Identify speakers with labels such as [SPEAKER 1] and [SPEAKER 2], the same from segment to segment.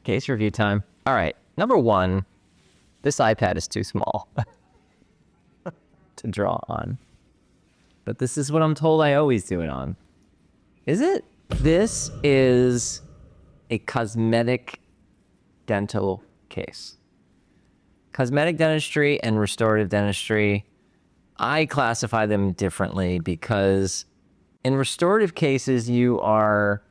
[SPEAKER 1] Case review time. All right. Number one, this iPad is too small to draw on. But this is what I'm told I always do it on. Is it? This is a cosmetic dental case. Cosmetic dentistry and restorative dentistry, I classify them differently because in restorative cases, you are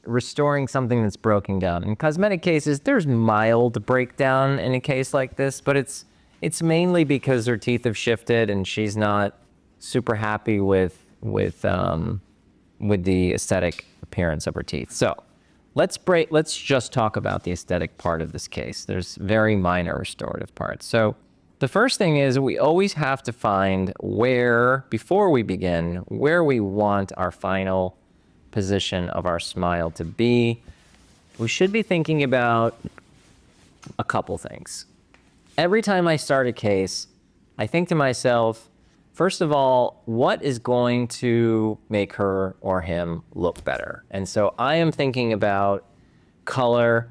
[SPEAKER 1] restoring something that's broken down. In cosmetic cases, there's mild breakdown in a case like this, but it's mainly because her teeth have shifted and she's not super happy with the aesthetic appearance of her teeth. So let's just talk about the aesthetic part of this case. There's very minor restorative parts. So the first thing is we always have to find before we begin, where we want our final position of our smile to be. We should be thinking about a couple things. Every time I start a case, I think to myself, first of all, what is going to make her or him look better? And so I am thinking about color,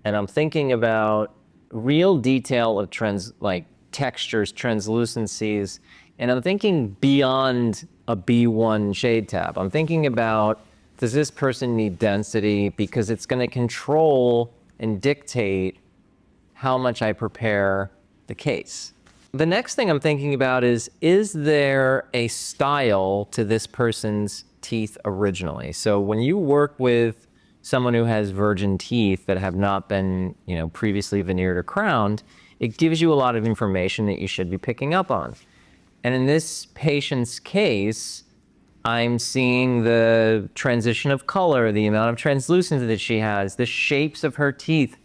[SPEAKER 1] and I'm thinking about real detail of trends like textures, translucencies, and I'm thinking beyond a B1 shade tab. I'm thinking about, does this person need density? Because it's going to control and dictate how much I prepare the case. The next thing I'm thinking about is there a style to this person's teeth originally? So when you work with someone who has virgin teeth that have not been, previously veneered or crowned, it gives you a lot of information that you should be picking up on. And in this patient's case, I'm seeing the transition of color, the amount of translucency that she has, the shapes of her teeth.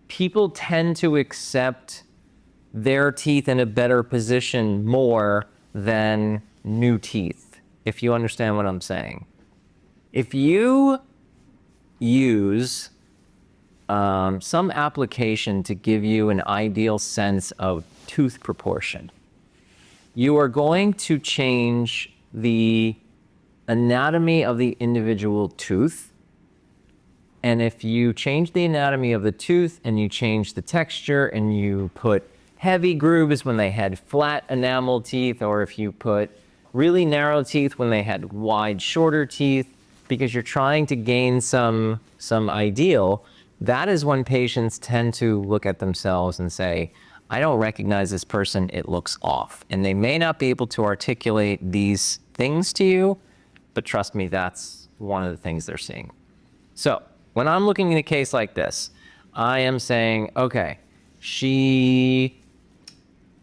[SPEAKER 1] People tend to accept their teeth in a better position more than new teeth, if you understand what I'm saying. If you use some application to give you an ideal sense of tooth proportion, you are going to change the anatomy of the individual tooth. And if you change the anatomy of the tooth and you change the texture and you put heavy grooves when they had flat enamel teeth, or if you put really narrow teeth when they had wide, shorter teeth, because you're trying to gain some ideal, that is when patients tend to look at themselves and say, I don't recognize this person, it looks off. And they may not be able to articulate these things to you, but trust me, that's one of the things they're seeing. So when I'm looking at a case like this, I am saying, okay, she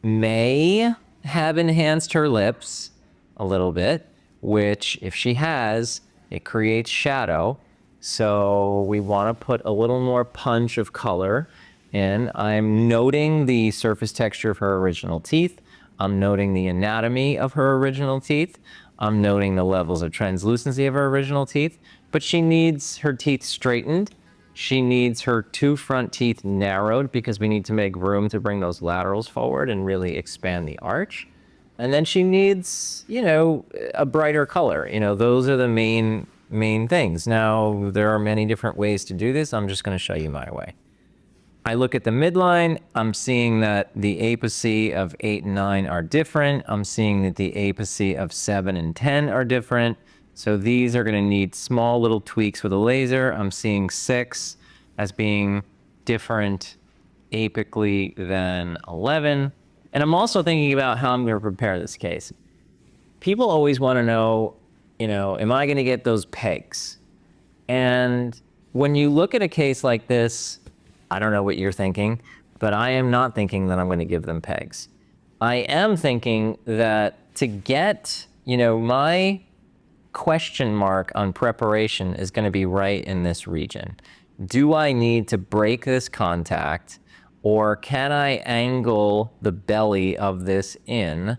[SPEAKER 1] may have enhanced her lips a little bit, which if she has, it creates shadow. So we want to put a little more punch of color in. I'm noting the surface texture of her original teeth. I'm noting the anatomy of her original teeth. I'm noting the levels of translucency of her original teeth, but she needs her teeth straightened. She needs her two front teeth narrowed because we need to make room to bring those laterals forward and really expand the arch. And then she needs, a brighter color. Those are the main things. Now, there are many different ways to do this. I'm just going to show you my way. I look at the midline. I'm seeing that the apice of 8 and 9 are different. I'm seeing that the apice of 7 and 10 are different. So these are going to need small little tweaks with a laser. I'm seeing 6 as being different apically than 11. And I'm also thinking about how I'm going to prepare this case. People always want to know, am I going to get those pegs? And when you look at a case like this, I don't know what you're thinking, but I am not thinking that I'm going to give them pegs. I am thinking that to get, my question mark on preparation is going to be right in this region. Do I need to break this contact, or can I angle the belly of this in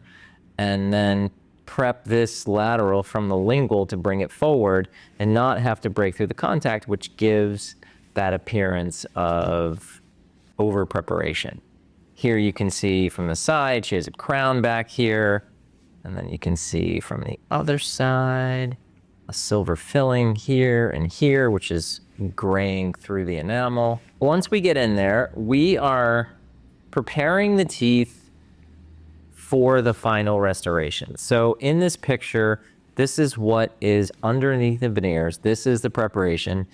[SPEAKER 1] and then prep this lateral from the lingual to bring it forward and not have to break through the contact, which gives that appearance of over preparation. Here you can see from the side, she has a crown back here. And then you can see from the other side, a silver filling here and here, which is graying through the enamel. Once we get in there, we are preparing the teeth for the final restoration. So in this picture, this is what is underneath the veneers. This is the preparation.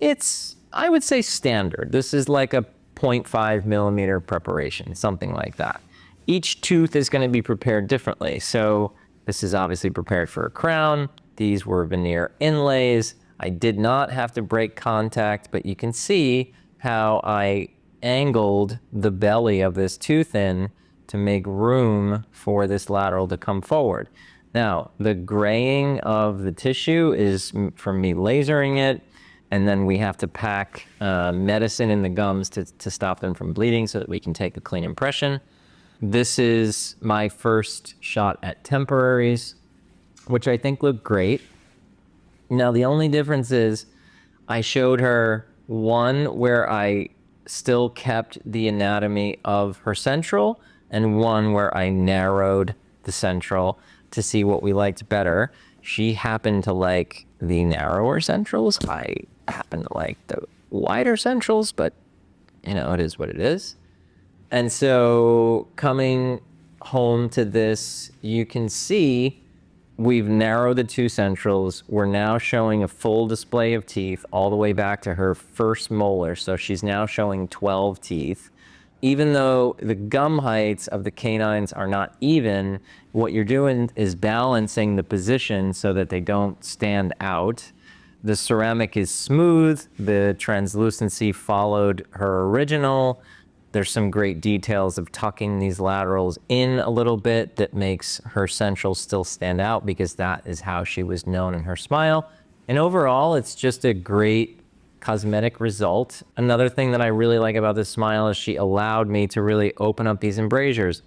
[SPEAKER 1] It's, I would say, standard. This is like a 0.5 millimeter preparation, something like that. Each tooth is going to be prepared differently. So this is obviously prepared for a crown. These were veneer inlays. I did not have to break contact, but you can see how I angled the belly of this tooth in to make room for this lateral to come forward. Now, the graying of the tissue is from me lasering it, and then we have to pack medicine in the gums to stop them from bleeding so that we can take a clean impression. This is my first shot at Temporaries, which I think look great. Now, the only difference is I showed her one where I still kept the anatomy of her central and one where I narrowed the central to see what we liked better. She happened to like the narrower centrals. I happen to like the wider centrals, but you know, it is what it is. And so coming home to this, you can see we've narrowed the two centrals. We're now showing a full display of teeth all the way back to her first molar. So she's now showing 12 teeth. Even though the gum heights of the canines are not even, what you're doing is balancing the position so that they don't stand out. The ceramic is smooth. The translucency followed her original. There's some great details of tucking these laterals in a little bit that makes her central still stand out because that is how she was known in her smile. And overall, it's just a great cosmetic result. Another thing that I really like about this smile is she allowed me to really open up these embrasures.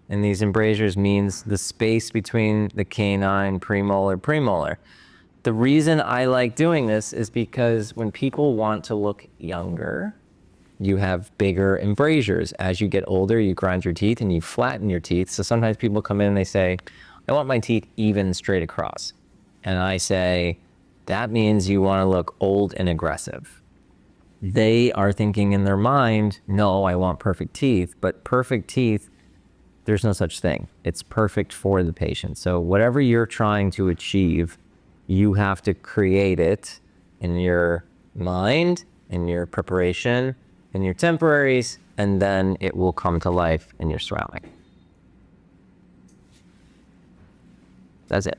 [SPEAKER 1] And these embrasures means the space between the canine, premolar. The reason I like doing this is because when people want to look younger, you have bigger embrasures. As you get older, you grind your teeth and you flatten your teeth. So sometimes people come in and they say, I want my teeth even straight across. And I say, that means you want to look old and aggressive. They are thinking in their mind, no, I want perfect teeth. But perfect teeth, there's no such thing. It's perfect for the patient. So whatever you're trying to achieve, you have to create it in your mind, in your preparation, in your temporaries, and then it will come to life in your ceramic. That's it.